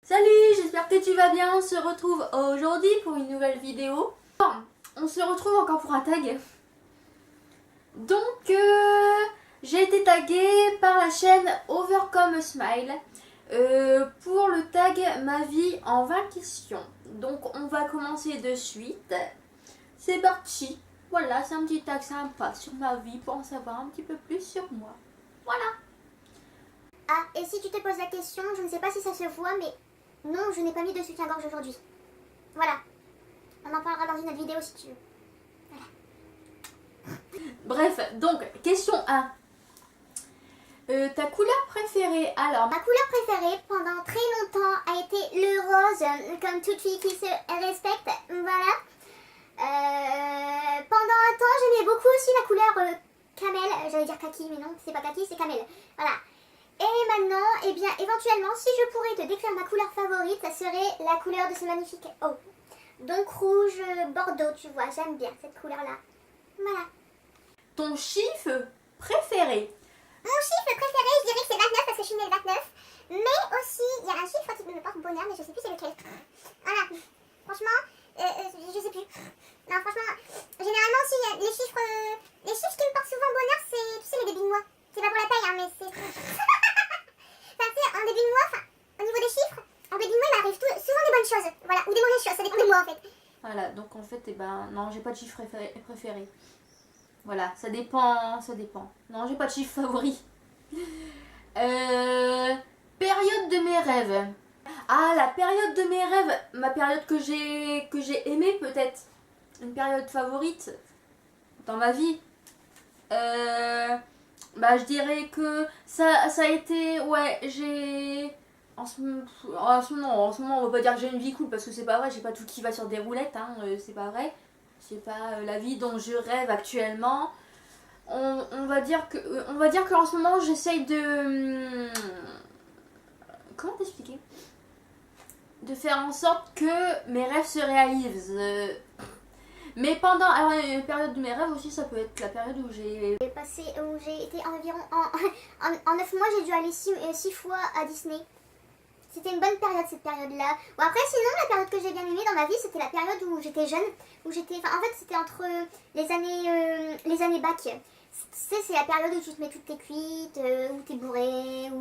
Salut, j'espère que tu vas bien. On se retrouve aujourd'hui pour une nouvelle vidéo. On se retrouve encore pour un tag. Donc, j'ai été taguée par la chaîne Overcome a Smile pour le tag Ma vie en 20 questions. Donc, on va commencer de suite. C'est parti. Voilà, c'est un petit tag sympa sur ma vie pour en savoir un petit peu plus sur moi. Voilà. Ah, et si tu te poses la question, je ne sais pas si ça se voit, mais non, je n'ai pas mis de soutien-gorge aujourd'hui. Voilà. On en parlera dans une autre vidéo si tu veux. Voilà. Bref, donc, question 1. Ta couleur préférée, alors? Ma couleur préférée pendant très longtemps a été le rose, comme toute fille qui se respecte. Voilà. Pendant un temps, j'aimais beaucoup aussi la couleur camel. J'allais dire kaki, mais non, c'est pas kaki, c'est camel. Voilà. Et maintenant, eh bien, éventuellement, si je pourrais te décrire ma couleur favorite, ça serait la couleur de ce magnifique eau. Donc rouge bordeaux, tu vois, j'aime bien cette couleur-là. Voilà. Ton chiffre préféré? Mon chiffre préféré, je dirais que c'est 29 parce que je suis née le 29. Mais aussi, il y a un chiffre qui me porte bonheur, mais je sais plus c'est lequel. Voilà. Franchement, je sais plus. Non, franchement, généralement aussi, il y a les chiffres qui me portent souvent bonheur, c'est, tu sais, les débits de mois. C'est pas pour la taille, hein, mais c'est... Enfin, tu sais, en début de mois, enfin, au niveau des chiffres, en début de mois, il m'arrive souvent des bonnes choses. Voilà, ou des mauvaises choses, ça dépend des mois, en fait. Voilà, donc en fait, eh ben, non, j'ai pas de chiffre préféré. Voilà, ça dépend. Non, j'ai pas de chiffre favori. Période de mes rêves. Ah, la période de mes rêves, ma période que j'ai aimée peut-être. Une période favorite dans ma vie. Bah, je dirais que ça a été, ouais, j'ai... En ce moment, on va pas dire que j'ai une vie cool parce que c'est pas vrai, j'ai pas tout qui va sur des roulettes, hein, c'est pas vrai. C'est pas la vie dont je rêve actuellement. On va dire qu'en ce moment j'essaye de... Comment t'expliquer? De faire en sorte que mes rêves se réalisent. Mais pendant... Alors une période de mes rêves aussi, ça peut être la période où j'ai J'ai été environ... En 9 mois, j'ai dû aller 6 fois à Disney. C'était une bonne période, cette période-là. Bon, après, sinon, la période que j'ai bien aimée dans ma vie, c'était la période où j'étais jeune. En fait, c'était entre les années bac. Tu sais, c'est la période où tu te mets toutes tes cuites, où t'es bourré,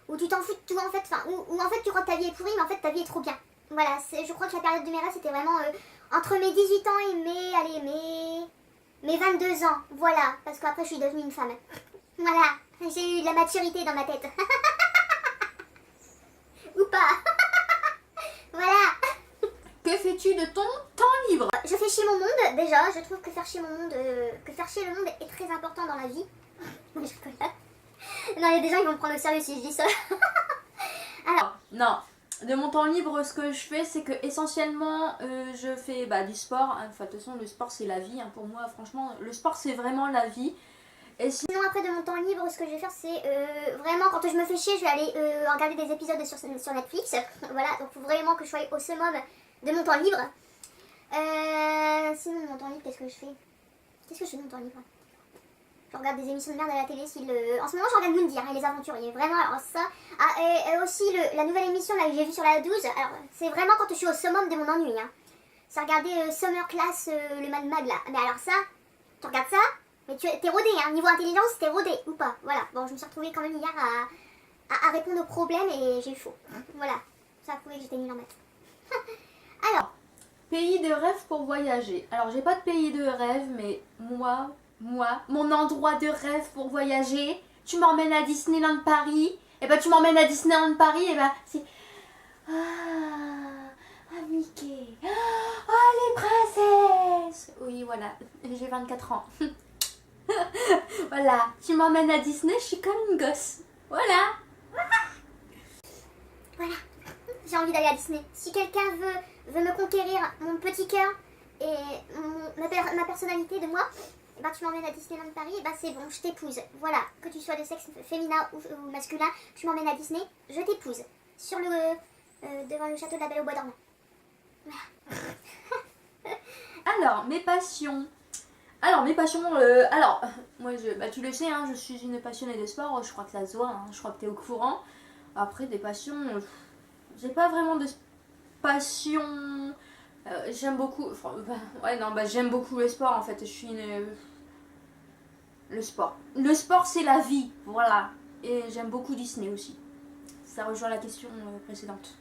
où tu t'en fous de tout, en fait. Enfin, où en fait, tu crois que ta vie est pourrie, mais en fait, ta vie est trop bien. Voilà, je crois que la période de mes rêves, c'était vraiment entre mes 18 ans et mes 22 ans. Voilà, parce qu'après, je suis devenue une femme. Voilà, j'ai eu de la maturité dans ma tête. Ou pas. Voilà. Que fais-tu de ton temps libre? Je fais chier mon monde, déjà. Je trouve que faire chier le monde est très important dans la vie. Je rigole. Non, il y a des gens qui vont me prendre au sérieux si je dis ça. Alors, non, de mon temps libre, ce que je fais, c'est que essentiellement, je fais du sport. Hein. Enfin, de toute façon, le sport, c'est la vie. Hein. Pour moi, franchement, le sport, c'est vraiment la vie. Et sinon, après, de mon temps libre, ce que je vais faire, c'est vraiment, quand je me fais chier, je vais aller regarder des épisodes sur Netflix. Voilà, donc il faut vraiment que je sois au summum de mon temps libre. Sinon, de mon temps libre, qu'est-ce que je fais? Qu'est-ce que je fais de mon temps libre? Je regarde des émissions de merde à la télé. En ce moment, je regarde Moundir et les aventuriers. Vraiment, alors ça. Ah, et aussi, la nouvelle émission là, que j'ai vue sur la 12. Alors, c'est vraiment quand je suis au summum de mon ennui. Hein. C'est regarder Summer Class, le Mad Mag là. Mais alors ça, tu regardes ça? Mais t'es rodé, hein, niveau intelligence, t'es rodé, ou pas, voilà. Bon, je me suis retrouvée quand même hier à répondre aux problèmes et j'ai eu faux. Voilà, ça a prouvé que j'étais nulle en maths. Alors, pays de rêve pour voyager. Alors, j'ai pas de pays de rêve, mais moi, mon endroit de rêve pour voyager, tu m'emmènes à Disneyland Paris, et tu m'emmènes à Disneyland Paris, et c'est... Ah, Mickey. Ah, les princesses. Oui, voilà, j'ai 24 ans. Voilà, tu m'emmènes à Disney, je suis comme une gosse. Voilà. Voilà, j'ai envie d'aller à Disney. Si quelqu'un veut me conquérir mon petit cœur et ma personnalité de moi, tu m'emmènes à Disneyland Paris, c'est bon, je t'épouse. Voilà, que tu sois de sexe féminin ou masculin, tu m'emmènes à Disney, je t'épouse. Devant le château de la Belle au Bois dormant. Voilà. Alors, mes passions. Moi, tu le sais, hein, je suis une passionnée de sport, je crois que ça se voit, hein, je crois que tu es au courant. Après, des passions, j'ai pas vraiment de passion. J'aime beaucoup. Enfin, ouais, non, j'aime beaucoup le sport en fait. Je suis une. Le sport. Le sport, c'est la vie. Voilà. Et j'aime beaucoup Disney aussi. Ça rejoint la question précédente.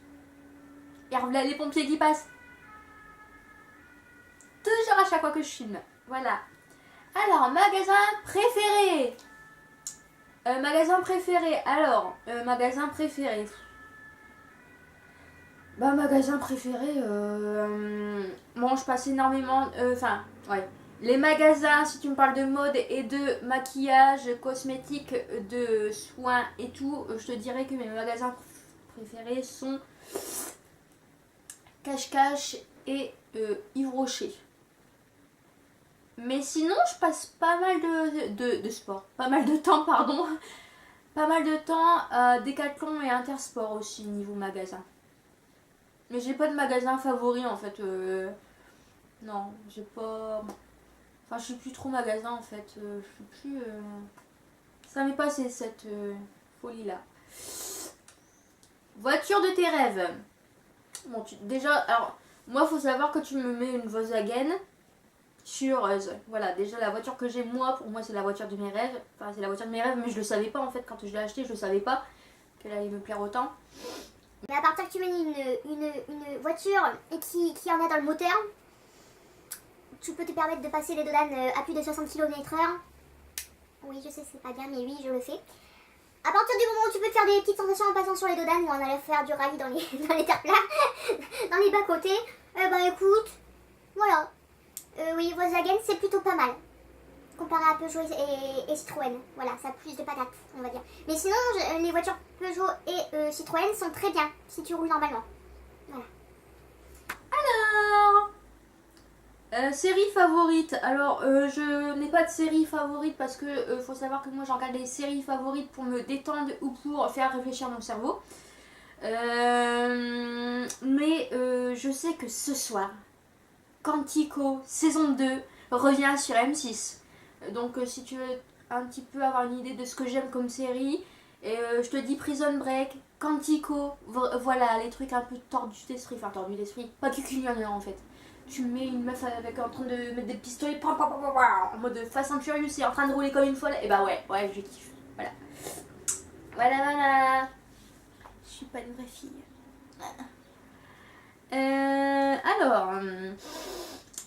Et voilà les pompiers qui passent. Toujours à chaque fois que je filme. Voilà. Alors, magasin préféré. Magasin préféré. Alors, magasin préféré. Bah, magasin préféré. Bon, je passe énormément. Enfin, ouais. Les magasins, si tu me parles de mode et de maquillage, cosmétiques, de soins et tout, je te dirais que mes magasins préférés sont Cache-Cache et Yves Rocher. Mais sinon, je passe pas mal de sport. Pas mal de temps, pardon. Pas mal de temps à Decathlon et Intersport aussi, niveau magasin. Mais j'ai pas de magasin favori en fait. Non, j'ai pas. Enfin, je suis plus trop magasin en fait. Je suis plus. Ça m'est passé cette folie là. Voiture de tes rêves. Bon, déjà, alors, moi, faut savoir que tu me mets une Volkswagen. Je suis heureuse. Voilà, déjà la voiture que j'ai moi, pour moi c'est la voiture de mes rêves. Enfin, c'est la voiture de mes rêves, mais je le savais pas en fait quand je l'ai achetée, je le savais pas qu'elle allait me plaire autant. Mais à partir que tu mets une voiture et qui en a dans le moteur, tu peux te permettre de passer les dodanes à plus de 60 km/h. Oui, je sais, c'est pas bien, mais oui, je le fais. À partir du moment où tu peux te faire des petites sensations en passant sur les dodanes ou en allant faire du rallye dans les terres plats, dans les bas-côtés, bah écoute, voilà. Oui, Volkswagen, c'est plutôt pas mal. Comparé à Peugeot et Citroën. Voilà, ça a plus de patates, on va dire. Mais sinon, les voitures Peugeot et Citroën sont très bien si tu roules normalement. Voilà. Alors, série favorite. Alors, je n'ai pas de série favorite parce que faut savoir que moi, je regarde des séries favorites pour me détendre ou pour faire réfléchir mon cerveau. Mais je sais que ce soir, Quantico, saison 2, revient sur M6. Donc si tu veux un petit peu avoir une idée de ce que j'aime comme série, je te dis Prison Break, Quantico, voilà les trucs un peu tordus d'esprit, enfin tordus d'esprit, pas cucugnonneurs en fait. Tu mets une meuf avec en train de mettre des pistolets en mode Fast and Furious et en train de rouler comme une folle, et bah ouais, je kiffe. Voilà. Voilà. Je suis pas une vraie fille.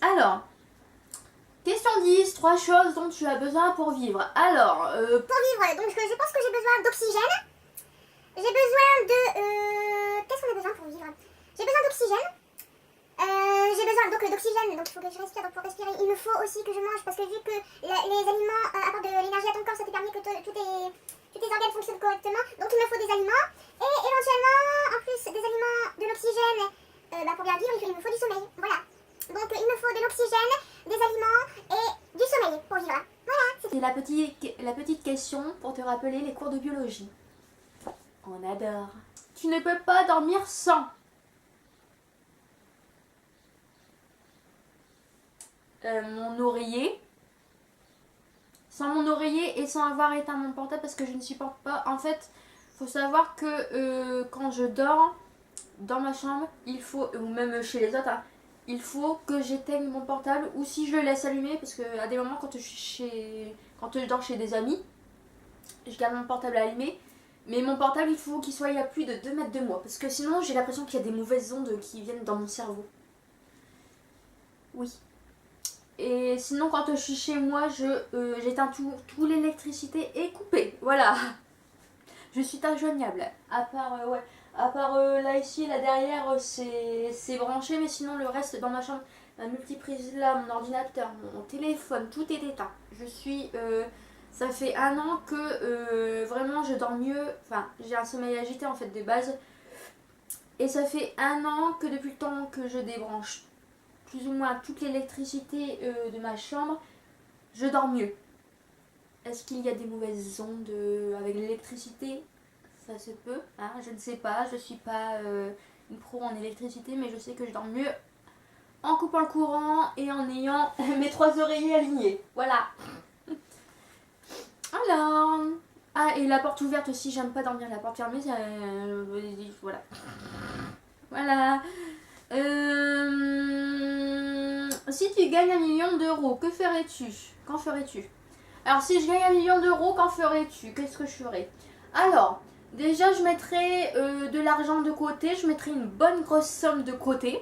Alors, question 10, 3 choses dont tu as besoin pour vivre. Alors, pour vivre, donc je pense que j'ai besoin d'oxygène. J'ai besoin de... Qu'est-ce qu'on a besoin pour vivre? J'ai besoin d'oxygène. J'ai besoin donc d'oxygène, donc il faut que je respire. Donc pour respirer, il me faut aussi que je mange parce que vu que les aliments apportent de l'énergie à ton corps, ça te permet que tous tes organes fonctionnent correctement. Donc il me faut des aliments et éventuellement, en plus des aliments, de l'oxygène, pour bien vivre, il me faut du sommeil. Voilà. Donc il me faut de l'oxygène, des aliments et du sommeil pour vivre. Voilà. C'est la petite question pour te rappeler les cours de biologie. On adore. Tu ne peux pas dormir sans. Mon oreiller. Sans mon oreiller et sans avoir éteint mon portable parce que je ne supporte pas. En fait, faut savoir que quand je dors dans ma chambre, il faut, ou même chez les autres, hein, il faut que j'éteigne mon portable ou si je le laisse allumer parce que à des moments quand je dors chez des amis, je garde mon portable allumé. Mais mon portable, il faut qu'il soit à plus de 2 mètres de moi parce que sinon j'ai l'impression qu'il y a des mauvaises ondes qui viennent dans mon cerveau. Oui. Et sinon, quand je suis chez moi, j'éteins tout l'électricité est coupée. Voilà. Je suis injoignable. À part là ici, là derrière, c'est branché. Mais sinon, le reste dans ma chambre, ma multiprise là, mon ordinateur, mon téléphone, tout est éteint. Ça fait 1 an que vraiment je dors mieux. Enfin, j'ai un sommeil agité en fait de base. Et ça fait 1 an que depuis le temps que je débranche plus ou moins toute l'électricité de ma chambre, je dors mieux. Est-ce qu'il y a des mauvaises ondes avec l'électricité? Ça se peut, hein, je ne sais pas. Je suis pas une pro en électricité, mais je sais que je dors mieux en coupant le courant et en ayant mes 3 oreillers alignés. Voilà. Alors, Ah, et la porte ouverte aussi, j'aime pas dormir la porte fermée, voilà. Voilà. Si tu gagnes 1 million d'euros, que ferais-tu? Qu'en ferais-tu? Alors, si je gagne 1 million d'euros, qu'en ferais-tu? Qu'est-ce que je ferais? Alors, déjà, je mettrais de l'argent de côté. Je mettrais une bonne grosse somme de côté.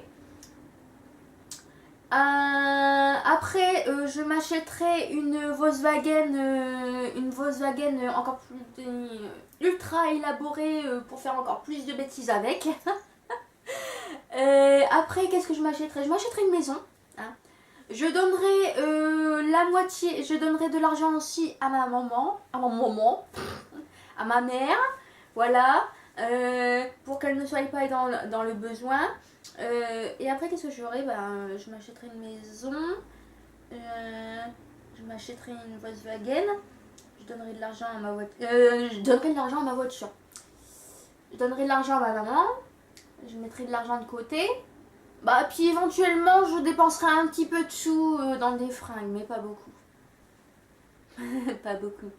Après, je m'achèterais une Volkswagen encore plus ultra élaborée pour faire encore plus de bêtises avec. Après, qu'est-ce que je m'achèterais? Je m'achèterais une maison. Hein. Je donnerais la moitié, je donnerais de l'argent aussi à ma maman, à ma mère, voilà, pour qu'elle ne soit pas dans le besoin. Et après, qu'est-ce que je ferais? Je m'achèterais une maison, je m'achèterais une Volkswagen, je donnerais de l'argent à ma voiture, je donnerais de l'argent à ma voiture, je donnerais de l'argent à ma maman, je mettrais de l'argent de côté. Puis éventuellement, je dépenserai un petit peu de sous dans des fringues, mais pas beaucoup. Pas beaucoup.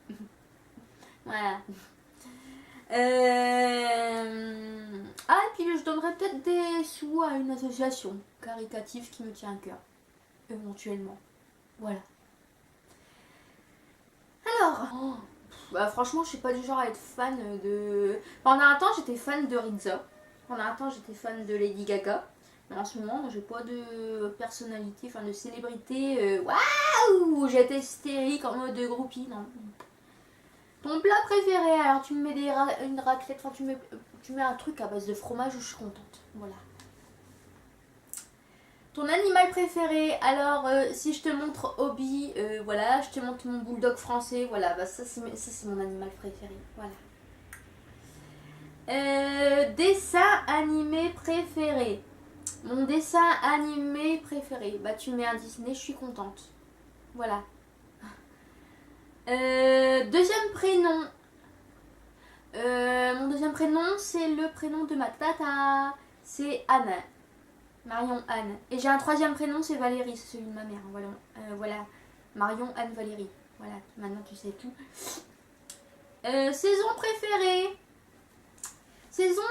Voilà. Et puis je donnerai peut-être des sous à une association caritative qui me tient à cœur. Éventuellement. Voilà. Alors, franchement, je suis pas du genre à être fan de... Pendant un temps, j'étais fan de RZA. Pendant un temps, j'étais fan de Lady Gaga. Mais en ce moment, j'ai pas de personnalité, enfin de célébrité. Waouh, j'étais hystérique en mode groupie, non. Ton plat préféré, alors tu me mets une raclette, enfin tu mets un truc à base de fromage où je suis contente. Voilà. Ton animal préféré, alors si je te montre Obi, voilà, je te montre mon bulldog français, voilà, ça c'est mon animal préféré, voilà. Dessin animé préféré. Mon dessin animé préféré, tu mets un Disney, je suis contente. Voilà. Deuxième prénom. Mon deuxième prénom, c'est le prénom de ma tata. C'est Anne. Marion Anne. Et j'ai un troisième prénom, c'est Valérie, c'est celui de ma mère. Voilà. Marion Anne Valérie. Voilà, maintenant tu sais tout. Saison préférée. Saison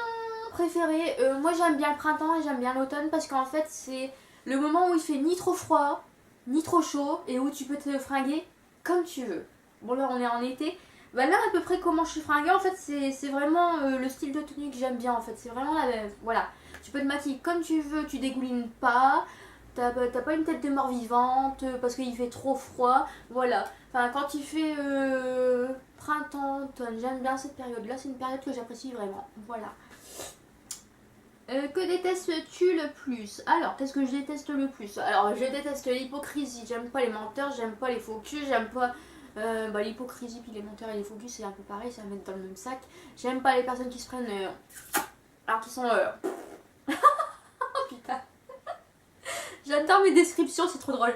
préférée. Moi j'aime bien le printemps et j'aime bien l'automne parce qu'en fait c'est le moment où il fait ni trop froid, ni trop chaud et où tu peux te fringuer comme tu veux. Bon là on est en été. Là à peu près comment je suis fringuée en fait c'est vraiment le style de tenue que j'aime bien en fait. C'est vraiment voilà. Tu peux te maquiller comme tu veux, tu dégoulines pas. T'as pas une tête de mort vivante parce qu'il fait trop froid. Voilà. Enfin quand il fait printemps, automne, j'aime bien cette période là. C'est une période que j'apprécie vraiment. Voilà. Que détestes-tu le plus? Alors, qu'est-ce que je déteste le plus? Alors, je déteste l'hypocrisie, j'aime pas les menteurs, j'aime pas les faux culs, j'aime pas l'hypocrisie, puis les menteurs et les faux culs, c'est un peu pareil, ça va mettre dans le même sac. J'aime pas les personnes qui se prennent... alors qu'ils sont... oh putain. J'adore mes descriptions, c'est trop drôle.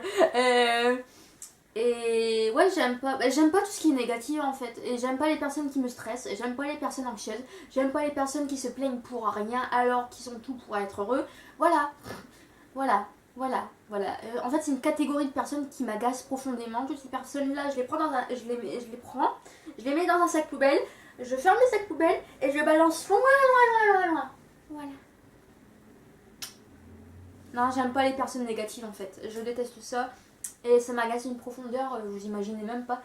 Et ouais, j'aime pas tout ce qui est négatif en fait. Et j'aime pas les personnes qui me stressent, j'aime pas les personnes anxieuses, j'aime pas les personnes qui se plaignent pour rien alors qu'ils sont tout pour être heureux. Voilà. En fait, c'est une catégorie de personnes qui m'agacent profondément. Toutes ces personnes-là, je les prends je les mets dans un sac poubelle, je ferme le sac poubelle et je le balance loin. Voilà. Non, j'aime pas les personnes négatives en fait. Je déteste ça. Et ça m'agace une profondeur, vous imaginez même pas.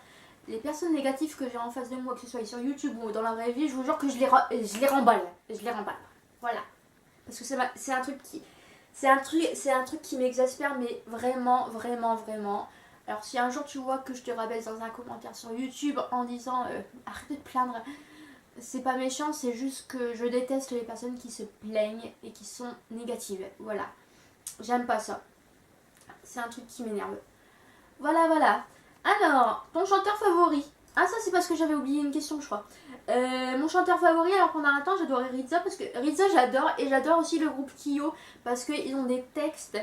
Les personnes négatives que j'ai en face de moi, que ce soit sur YouTube ou dans la vraie vie, je vous jure que je les remballe. Voilà. Parce que c'est un truc qui m'exaspère, mais vraiment. Alors si un jour tu vois que je te rabaisse dans un commentaire sur YouTube en disant arrête de te plaindre, c'est pas méchant, c'est juste que je déteste les personnes qui se plaignent et qui sont négatives. Voilà. J'aime pas ça. C'est un truc qui m'énerve. Voilà. Alors, ton chanteur favori? Ah ça c'est parce que j'avais oublié une question je crois. Mon chanteur favori, alors pendant un temps j'adorais RZA parce que RZA j'adore et j'adore aussi le groupe Kyo parce qu'ils ont des textes.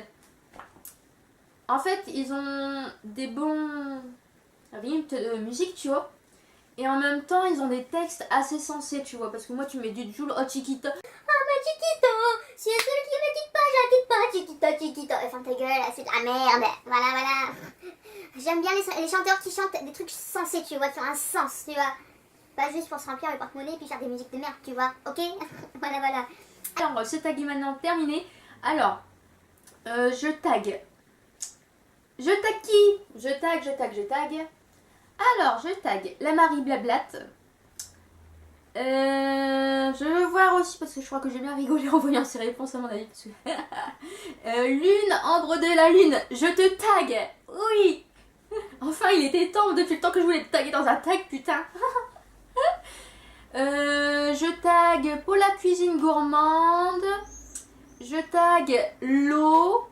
En fait ils ont des bons rythmes de musique tu vois. Et en même temps ils ont des textes assez sensés tu vois parce que moi tu mets du Jul, oh Chiquita. Oh ma Chiquita, si c'est celui qui me dit pas, j'habite pas Chiquita. Enfin ta gueule, c'est de la merde. Voilà. J'aime bien les chanteurs qui chantent des trucs sensés, tu vois, qui ont un sens, tu vois. pas juste pour se remplir le porte-monnaie et puis faire des musiques de merde, tu vois, ok. Voilà, voilà. Alors, ce tag est maintenant terminé. Alors, je tag. Je tag qui? Je tag. Alors, je tag la Marie Blablate. Je veux voir aussi, parce que je crois que j'ai bien rigolé en voyant ses réponses à mon avis. Parce que... Lune, Ambre de la Lune, je te tag. Oui. Enfin, il était temps, depuis le temps que je voulais te taguer dans un tag, putain. Je tag Paula Cuisine Gourmande. Je tag l'eau.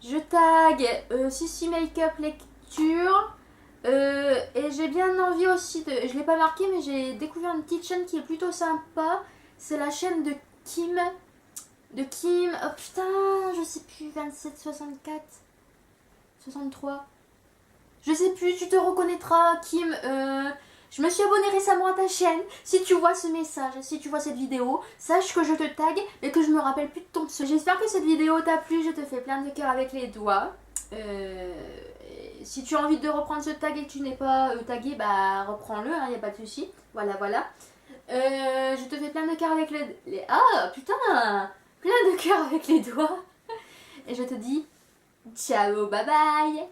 Je tag Sissi Makeup Lecture. Et j'ai bien envie aussi de... Je l'ai pas marqué, mais j'ai découvert une petite chaîne qui est plutôt sympa. C'est la chaîne de Kim. Oh putain, je sais plus, 27, 64, 63. Je sais plus, tu te reconnaîtras, Kim. Je me suis abonnée récemment à ta chaîne. Si tu vois ce message, si tu vois cette vidéo, sache que je te tag et que je me rappelle plus de ton pseudo. J'espère que cette vidéo t'a plu. Je te fais plein de cœurs avec les doigts. Si tu as envie de reprendre ce tag et que tu n'es pas tagué, bah reprends-le, il n'y a pas de souci. Voilà. Je te fais plein de cœurs avec les... Ah putain, plein de cœurs avec les doigts. Et je te dis ciao, bye bye.